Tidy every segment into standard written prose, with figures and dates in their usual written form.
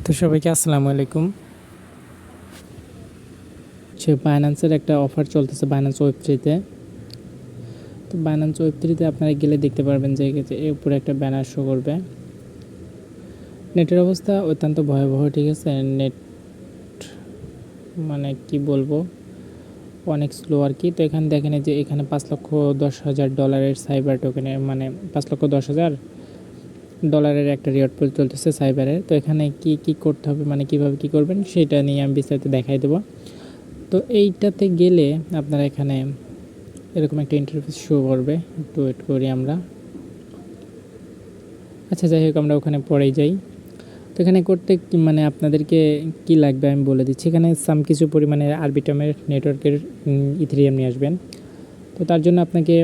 তো সবাইকে আসসালামু আলাইকুম। বাইন্যান্সের একটা অফার চলতেছে বাইন্যান্স ওয়েব3-তে। তো বাইন্যান্স ওয়েব3-তে আপনারা গেলে দেখতে পারবেন যে এর উপরে একটা ব্যানার শো করবে। নেটের অবস্থা অত্যন্ত ভয়াবহ, ঠিক আছে। নেট মানে কি বলবো, অনেক স্লো আর কি। তো এখানে দেখেন যে এখানে $5,10,000 সাইবার টোকেনে, মানে $5,10,000 একটা রিওয়ার্ড পুল চলতেছে সাইবারের। তো এখানে কি কি করতে হবে, মানে কিভাবে কি করবেন সেটা নিয়ে আমি বিস্তারিত দেখাই দেবো। তো এইটাতে গেলে আপনারা এখানে এরকম একটা ইন্টারফেস শো করবে। একটু ওয়েট করি আমরা। আচ্ছা, যাই হোক, আমরা ওখানে পরেই যাই। তো এখানে করতে মানে আপনাদেরকে কি লাগবে আমি বলে দিচ্ছি। এখানে কিছু পরিমাণে আরবিটামের নেটওয়ার্কের ইথেরিয়াম নিয়ে আসবেন। তো তার জন্য আপনাকে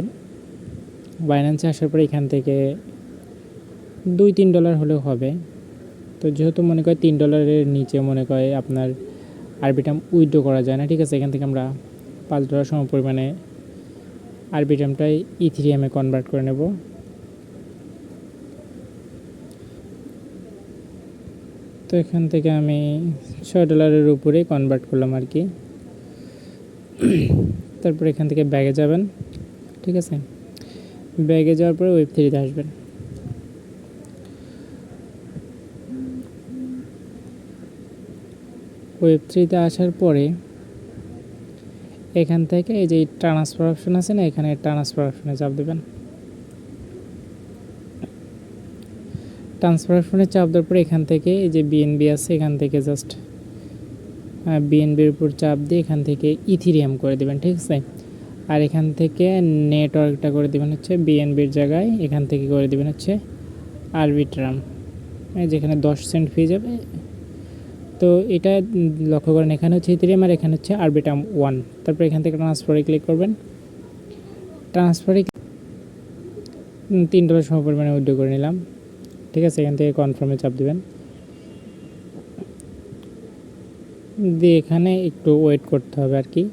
বাইন্যান্সে আসার পরে এখান থেকে $2-3 হলেও হবে। তো যেহেতু মনে করে $3 নিচে মনে করে আপনার আরবিটাম উইথড্র করা যায় না, ঠিক আছে। এখান থেকে আমরা $5 সম পরিমাণে আরবিটামটাই ইথেরিয়ামে কনভার্ট করে নেব। তো এখান থেকে আমি $6 উপরে কনভার্ট করলাম আর কি। তারপর এখান থেকে ব্যাগে যাবেন, ঠিক আছে। ব্যাগে যাওয়ার পরে ওয়েব3-তে আসবেন। ওয়েব3-তে আসার পরে এখান থেকে এই যে ট্রান্সফার অপশন আছে না, এখানে ট্রান্সফার অপশনে চাপ দেবেন। ট্রান্সফার অপশনে চাপ দেওয়ার পরে এখান থেকে এই যে বিএনবি আছে, এখান থেকে জাস্ট বিএনবির উপর চাপ দিয়ে এখান থেকে ইথেরিয়াম করে দেবেন, ঠিক আছে। আর এখান থেকে নেটওয়ার্কটা করে দেবেন হচ্ছে বিএনবির জায়গায়, এখান থেকে করে দেবেন হচ্ছে আরবিট্রাম, যেখানে 10 সেন্ট ফি যাবে। তো এটা লক্ষ্য করেন, এখানে হচ্ছে ইথেরিয়াম আর এখানে হচ্ছে আরবিট্রাম 1। তারপর এখান থেকে ট্রান্সফারে ক্লিক করবেন। ট্রান্সফারে $3 সম পরিমাণে উইথড্র করে নিলাম, ঠিক আছে। এখান থেকে কনফার্মে চাপ দেবেন, দিয়ে এখানে একটু ওয়েট করতে হবে আর কি।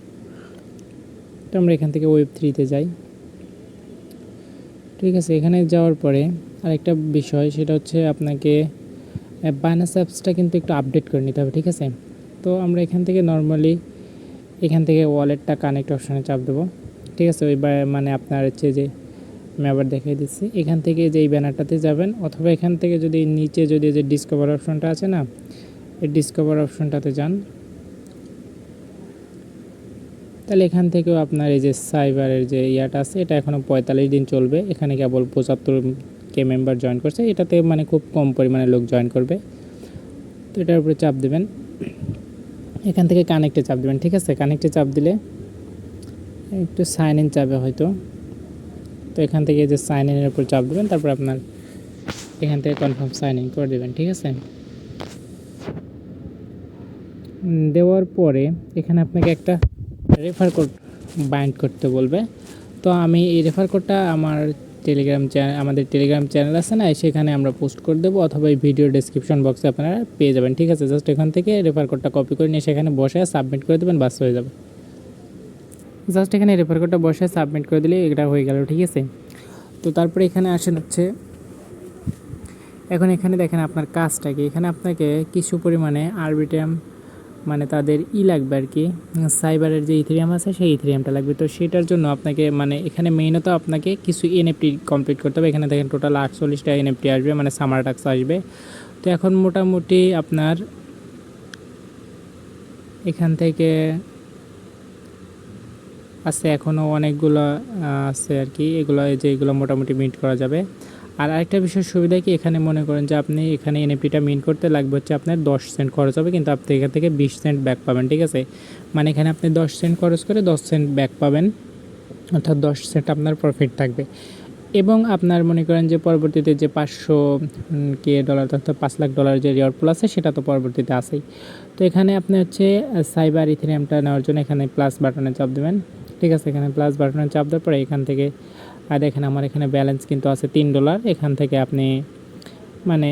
তো আমরা এখান থেকে ওয়েব3-তে যাই, ঠিক আছে। এখানে যাওয়ার পরে আরেকটা বিষয়, সেটা হচ্ছে আপনাকে বাইন্যান্স অ্যাপসটা কিন্তু একটু আপডেট করে নিতে হবে, ঠিক আছে। তো আমরা এখান থেকে নর্মালি এখান থেকে ওয়ালেটটা কানেক্ট অপশানে চাপ দেবো, ঠিক আছে। ওই মানে আপনার হচ্ছে যে আমি আবার দেখিয়ে দিচ্ছি, এখান থেকে যে এই ব্যানারটাতে যাবেন, অথবা এখান থেকে যদি নিচে যদি যে ডিসকভার অপশনটা আছে না, এই ডিসকভার অপশনটাতে যান, তাহলে এখান থেকেও আপনার এই যে সাইবারের যে ইয়াটা আছে, এটা এখনও 45 দিন চলবে। এখানে কেবল 75K মেম্বার জয়েন করছে, এটাতে মানে খুব কম পরিমাণে লোক জয়েন করবে। তো এটার উপরে চাপ দেবেন, এখান থেকে কানেক্টে চাপ দেবেন, ঠিক আছে। কানেক্টে চাপ দিলে একটু সাইন ইন চাপে হয়তো। তো এখান থেকে যে সাইন ইনের উপর চাপ দেবেন, তারপর আপনার এখান থেকে কনফার্ম সাইন ইন করে দেবেন, ঠিক আছে। দেওয়ার পরে এখানে আপনাকে একটা রেফার কোড বাইন্ড করতে বলবে। তো আমি এই রেফার কোডটা আমাদের টেলিগ্রাম চ্যানেল আছে না, সেখানে আমরা পোস্ট করে দেবো, অথবা এই ভিডিও ডেসক্রিপশন বক্সে আপনারা পেয়ে যাবেন, ঠিক আছে। জাস্ট এখান থেকে রেফার কোডটা কপি করে নিয়ে সেখানে বসে সাবমিট করে দেবেন, বাস হয়ে যাবে। জাস্ট এখানে রেফার কোডটা বসে সাবমিট করে দিলে এটা হয়ে গেল, ঠিক আছে। তো তারপরে এখানে আসেন হচ্ছে, এখন এখানে দেখেন আপনার কাজটা কি। এখানে আপনাকে কিছু পরিমাণে আরবিটাম মানে তাদের লাগবে আর কি, সাইবারের যে ইথেরিয়াম আছে সেই ইথেরিয়ামটা লাগবে। তো সেটার জন্য আপনাকে মানে এখানে মেইনত আপনাকে কিছু এনএফটি কমপ্লিট করতে হবে। এখানে দেখেন টোটাল 48টা এনএফটি আসবে, মানে সামার টাস্ক আসবে। তো এখন মোটামুটি আপনার এখান থেকে আছে এখনও অনেকগুলো আছে আর কি, এগুলো মোটামুটি মিট করা যাবে। আর আরেকটা বিষয় সুবিধা কি, এখানে মনে করেন যে আপনি এখানে এনএফটিটা মিন্ট করতে লাগবে হচ্ছে আপনার 10 সেন্ট খরচ হবে, কিন্তু আপনি এখান থেকে 20 সেন্ট ব্যাক পাবেন, ঠিক আছে। মানে এখানে আপনি 10 সেন্ট খরচ করে 10 সেন্ট ব্যাক পাবেন, অর্থাৎ 10 সেন্ট আপনার প্রফিট থাকবে। এবং আপনার মনে করেন যে পরবর্তীতে যে $500,000 অর্থাৎ $5,00,000 যে রিওয়ার্ড পুল আছে, সেটা তো পরবর্তীতে আসেই। তো এখানে আপনি হচ্ছে সাইবার ইথেরিয়ামটা নেওয়ার জন্য এখানে প্লাস বাটনে চাপ দেবেন, ঠিক আছে। এখানে প্লাস বাটনে চাপ দেওয়ার পরে এখান থেকে দেখেন আমার এখানে ব্যালেন্স কিন্তু আছে $3। এখান থেকে আপনি মানে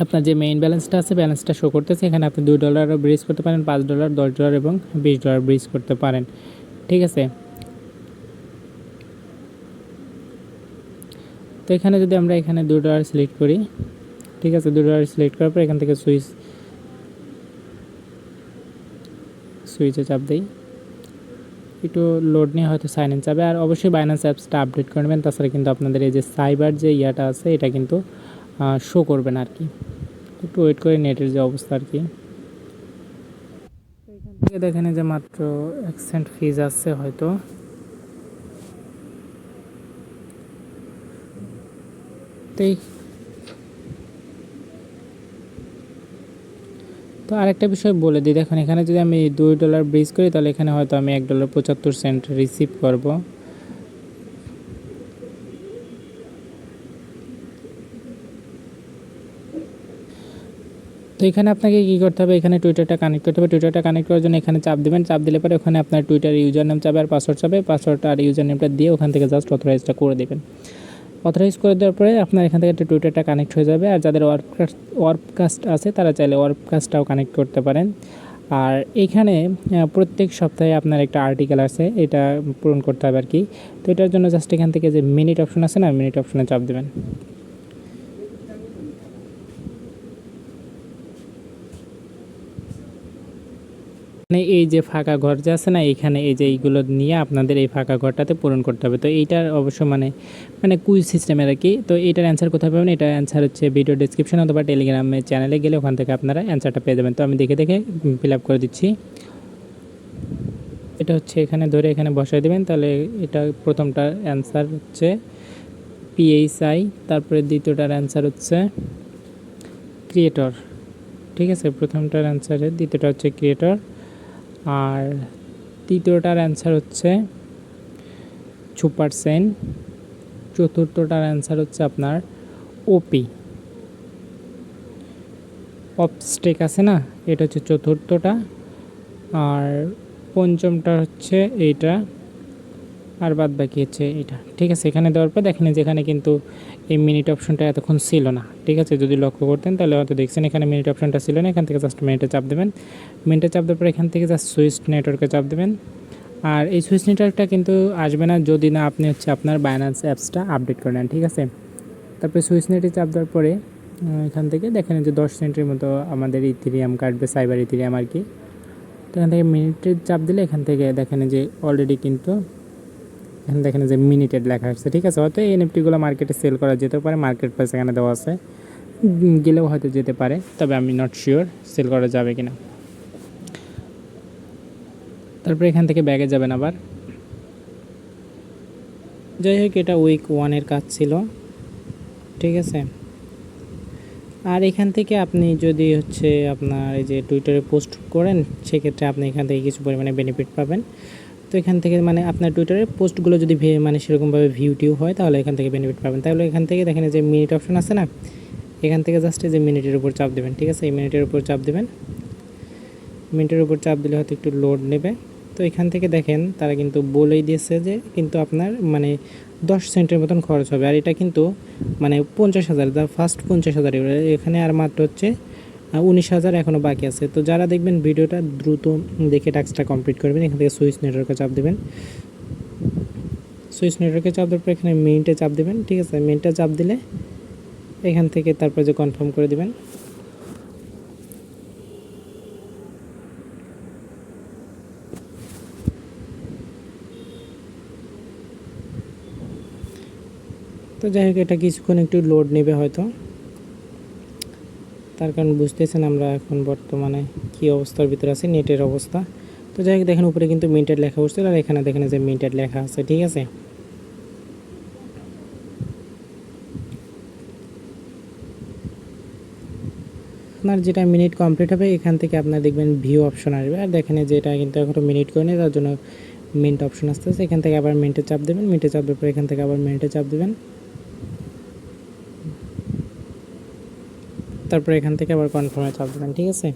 আপনার যে মেইন ব্যালেন্সটা আছে, ব্যালেন্সটা শো করতেছে। এখানে আপনি $2 ব্রিজ করতে পারেন, $5, $10 এবং $20 ব্রিজ করতে পারেন, ঠিক আছে। তো এখানে যদি আমরা এখানে $2 সিলেক্ট করি, ঠিক আছে, $2 সিলেক্ট করার পর এখান থেকে সুইচে চাপ দিই, একটু লোড নিয়ে হয়তো সাইন ইন যাবে। আর অবশ্যই বাইন্যান্স অ্যাপসটা আপডেট করে নেবেন, তাছাড়া কিন্তু আপনাদের এই যে সাইবার যে ইয়াটা আছে এটা কিন্তু শো করবে না আর কি। একটু ওয়েট করে নেটের যে অবস্থা আর কি। এখান থেকে দেখেন যে মাত্র 1 সেন্ট ফিজ আসছে হয়তো। তো আরেকটা বিষয় বলে দিই, দেখুন এখানে যদি আমি $2 ব্রিজ করি তাহলে এখানে হয়তো আমি $1.75 রিসিভ করব। তো এখানে আপনাকে কী করতে হবে, এখানে টুইটারটা কানেক্ট করতে হবে। টুইটারটা কানেক্ট করার জন্য এখানে চাপ দেবেন, চাপ দিলে পরে ওখানে আপনার টুইটার ইউজার নেম চাবে আর পাসওয়ার্ড চাবে। পাসওয়ার্ডটা আর ইউজার নেমটা দিয়ে ওখান থেকে জাস্ট অথরাইজটা করে দেবেন। অথরাইজ করে দেওয়ার পরে আপনার এখান থেকে একটা টুইটারটা কানেক্ট হয়ে যাবে। আর যাদের ওয়ার্পকাস্ট আছে তারা চাইলে ওয়ার্পকাস্টটাও কানেক্ট করতে পারেন। আর এখানে প্রত্যেক সপ্তাহে আপনার একটা আর্টিকেল আছে, এটা পূরণ করতে হবে আর কি। তো এটার জন্য জাস্ট এখান থেকে যে মিনিট অপশন আছে না, মিনিট অপশনে চাপ দেবেন। মানে এই যে ফাঁকা ঘর যে আছে না, এইখানে এই যে এইগুলো নিয়ে আপনাদের এই ফাঁকা ঘরটাতে পূরণ করতে হবে। তো এইটার অবশ্য মানে কুইজ সিস্টেমের আর কি। তো এইটার অ্যান্সার কোথায় পাবেন, এটার অ্যান্সার হচ্ছে ভিডিও ডিসক্রিপশন অথবা টেলিগ্রামে চ্যানেলে গেলে ওখান থেকে আপনারা অ্যান্সারটা পেয়ে যাবেন। তো আমি দেখে দেখে ফিল আপ করে দিচ্ছি। এটা হচ্ছে এখানে ধরে এখানে বসায় দেবেন, তাহলে এটা প্রথমটার অ্যান্সার হচ্ছে PHI, তারপরে দ্বিতীয়টার অ্যান্সার হচ্ছে ক্রিয়েটর। ঠিক আছে, প্রথমটার অ্যান্সারে দ্বিতীয়টা হচ্ছে ক্রিয়েটর, আর তৃতীয়টার অ্যান্সার হচ্ছে সুপারসেন, চতুর্থটার অ্যান্সার হচ্ছে আপনার ওপি অপস্টেক আছে না, এটা হচ্ছে চতুর্থটা, আর পঞ্চমটা হচ্ছে এইটা, আর বাদ বাকি হচ্ছে এইটা। ঠিক আছে, এখানে দেওয়ার পর দেখেন যেখানে কিন্তু এই মিনিট অপশনটা এতক্ষণ ছিল না। ঠিক আছে, যদি লক্ষ্য করতেন তাহলে হয়তো দেখছেন এখানে মিনিট অপশনটা ছিল না। এখান থেকে জাস্ট মিনিটে চাপ দেবেন। মিনিটে চাপ দেওয়ার পর এখান থেকে জাস্ট সুইচ নেটওয়ার্কে চাপ দেবেন। আর এই সুইচ নেটওয়ার্কটা কিন্তু আসবে না যদি না আপনি হচ্ছে আপনার বাইন্যান্স অ্যাপসটা আপডেট করে নেন। ঠিক আছে, তারপরে সুইচ নেটে চাপ দেওয়ার পরে এখান থেকে দেখেন যে 10 সেন্টের মতো আমাদের ইথেরিয়াম কাটবে, সাইবার ইথেরিয়াম আর কি। তো এখান থেকে মিনিটে চাপ দিলে এখান থেকে দেখেন যে অলরেডি কিন্তু এখানে দেখেন যে মিনিটেড লেখা আসছে। ঠিক আছে, হয়তো এই এনএফটিগুলো মার্কেটে সেল করা যেতে পারে, মার্কেট প্রাইস এখানে দেওয়া আছে, গেলেও হয়তো যেতে পারে, তবে আমি নট শিওর সেল করা যাবে কিনা। তারপরে এখান থেকে ব্যাগে যাবেন আবার। যাই হোক, এটা উইক 1-এর কাজ ছিল। ঠিক আছে, আর এখান থেকে আপনি যদি হচ্ছে আপনার এই যে টুইটারে পোস্ট করেন, সেক্ষেত্রে আপনি এখান থেকে কিছু পরিমাণে বেনিফিট পাবেন। তো এখান থেকে মানে আপনার টুইটারের পোস্টগুলো যদি মানে সেরকমভাবে ভিউ হয় তাহলে এখান থেকে বেনিফিট পাবেন। তাহলে এখান থেকে দেখেন যে মিনিট অপশন আছে না, এখান থেকে জাস্ট যে মিনিটের উপর চাপ দেবেন। ঠিক আছে, এই মিনিটের উপর চাপ দেবেন। মিনিটের উপর চাপ দিলে হয়তো একটু লোড নেবে। তো এখান থেকে দেখেন তারা কিন্তু বলেই দিয়েছে যে কিন্তু আপনার মানে 10 সেন্টের মতন খরচ হবে। আর এটা কিন্তু মানে 50,000, ফার্স্ট 50,000, এখানে আর মাত্র হচ্ছে 19,000 এখনও বাকি আছে। তো যারা দেখবেন ভিডিওটা দ্রুত দেখে টাস্কটা কমপ্লিট করবেন। এখান থেকে সুইচ নেটওয়ার্কে চাপ দেবেন। সুইচ নেটওয়ার্কে চাপ দেওয়ার পর এখানে মিনিটে চাপ দেবেন। ঠিক আছে, মিনিটে চাপ দিলে এখান থেকে তারপরে যে কনফার্ম করে দেবেন। তো যাই হোক, এটা কিছুক্ষণ একটু লোড নেবে হয়তো, তার কারণ বুঝতেছেন আমরা এখন বর্তমানে কী অবস্থার ভিতরে আছি, নেটের অবস্থা। তো যাই হোক, দেখেন উপরে কিন্তু মিনিটেড লেখা উঠছে, আর এখানে দেখেন যে মিনিটেড লেখা আছে। ঠিক আছে, আপনার যেটা মিনিট কমপ্লিট হবে এখান থেকে আপনার দেখবেন ভিউ অপশন আসবে। আর দেখেন যে এটা কিন্তু এখনও মিনিট করেনি, তার জন্য মিনিট অপশন আসতেছে। এখান থেকে আবার মিনিটে চাপ দেবেন। মিনিটে চাপ দেওয়ার পর এখান থেকে আবার মিনিটে চাপ দেবেন। তারপর এখান থেকে আবার কনফার্মে চাপ দেবেন। ঠিক আছে,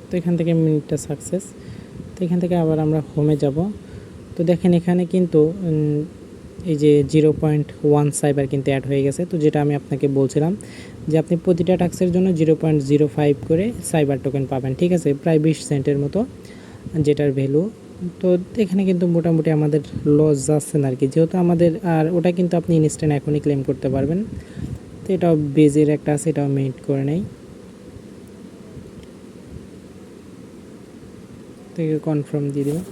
তো এখান থেকে মিনিটটা সাকসেস। তো এখান থেকে আবার আমরা হোমে যাব। তো দেখেন এখানে কিন্তু এই যে 0.1 সাইবার কিন্তু অ্যাড হয়ে গেছে। তো যেটা আমি আপনাকে বলছিলাম যে আপনি প্রতিটা টাস্কের জন্য 0.05 করে সাইবার টোকেন পাবেন। ঠিক আছে, প্রায় 20 সেন্টের মতো। যেটার ভ্যালু। তো এখানে কিন্তু মোটামুটি আমাদের লস যাচ্ছে না আর কি, যেহেতু আমাদের আর ওটা কিন্তু আপনি ইনস্ট্যান্ট এখনই ক্লেম করতে পারবেন। তো এটাও বেজের একটা আছে, এটাও মেইন্ট করে নেই, তো কনফার্ম দিয়ে দেবেন।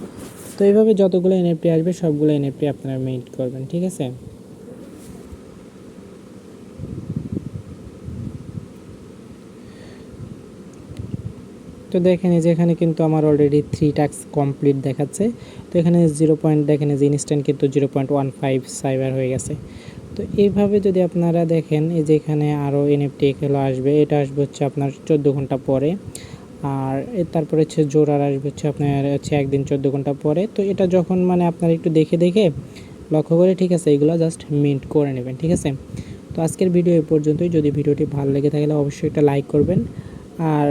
তো এইভাবে যতগুলো এনএফটি আসবে সবগুলো এনএফটি আপনারা মেইন্ট করবেন, ঠিক আছে। তো দেখেন যে এখানে কিন্তু আমার অলরেডি 3 টাস্ক কমপ্লিট দেখাচ্ছে। তো এখানে 0 পয়েন্ট দেখেন যে ইনস্ট্যান্ট কিন্তু 0.15 সাইবার হয়ে গেছে। তো এইভাবে যদি আপনারা দেখেন এই যে এখানে আরও এনএফটি এগুলো আসবে, এটা আসবে হচ্ছে আপনার 14 ঘন্টা পরে। আর তারপরে হচ্ছে জোড়ার আসবে হচ্ছে আপনার হচ্ছে একদিন 14 ঘন্টা পরে। তো এটা যখন মানে আপনারা একটু দেখে দেখে লক্ষ্য করে, ঠিক আছে, এগুলো জাস্ট মিন্ট করে নেবেন, ঠিক আছে। তো আজকের ভিডিও এ পর্যন্তই। যদি ভিডিওটি ভালো লেগে থাকলে অবশ্যই একটা লাইক করবেন। আর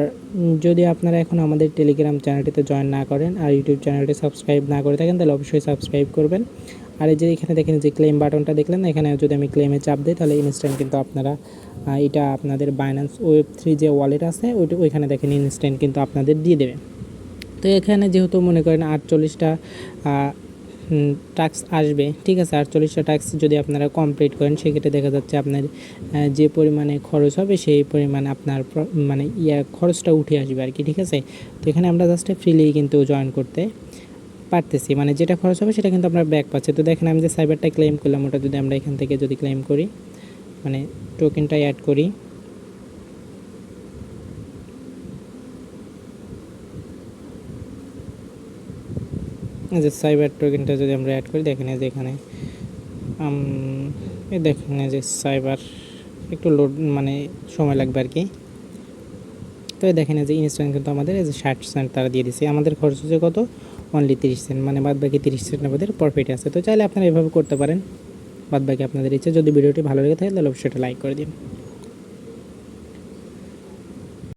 যদি আপনারা এখন আমাদের টেলিগ্রাম চ্যানেলটিতে জয়েন না করেন আর ইউটিউব চ্যানেলটি সাবস্ক্রাইব না করে থাকেন, তাহলে অবশ্যই সাবস্ক্রাইব করবেন। আর এই যে এখানে দেখেন যে ক্লেম বাটনটা দেখলেন, এখানে যদি আমি ক্লেমে চাপ দিই তাহলে ইনস্ট্যান্ট কিন্তু আপনারা এটা আপনাদের বাইন্যান্স Web3 যে ওয়ালেট আছে ওইখানে দেখেন ইনস্ট্যান্ট কিন্তু আপনাদের দিয়ে দেবে। তো এখানে যেহেতু মনে করেন 48টা টাস্ক আসবে, ঠিক আছে, 48টা টাস্ক যদি আপনারা কমপ্লিট করেন সেক্ষেত্রে দেখা যাচ্ছে আপনার যে পরিমাণে খরচ হবে সেই পরিমাণে আপনার মানে খরচটা উঠে আসবে আর কি, ঠিক আছে। তো এখানে আমরা জাস্ট ফ্রিলি কিন্তু জয়েন করতে পারতেছি, মানে যেটা খরচ হবে সেটা কিন্তু আমরা ব্যাক পাচ্ছি। তো দেখেন আমি যে সাইবারটা ক্লেম করলাম, ওটা যদি আমরা এখান থেকে যদি ক্লেম করি, মানে টোকেনটা অ্যাড করি, যে সাইবার টোকেনটা যদি আমরা অ্যাড করি, দেখেন যে এখানে দেখেন যে সাইবার একটু লোড মানে সময় লাগবে আর কি। তো দেখেন যে ইনস্ট্যান্ট কিন্তু আমাদের এই যে 60 সেন্ট তারা দিয়ে দিচ্ছে, আমাদের খরচ হচ্ছে কত, অনলি 30 সেন্ট, মানে বাদ বাকি 30 সেন্ট আমাদের প্রফিট আছে। তো চাইলে আপনারা এভাবে করতে পারেন, বাদ বাকি আপনাদের ইচ্ছে। যদি ভিডিওটি ভালো লেগে থাকে তাহলে অবশ্যই একটা লাইক করে দিন।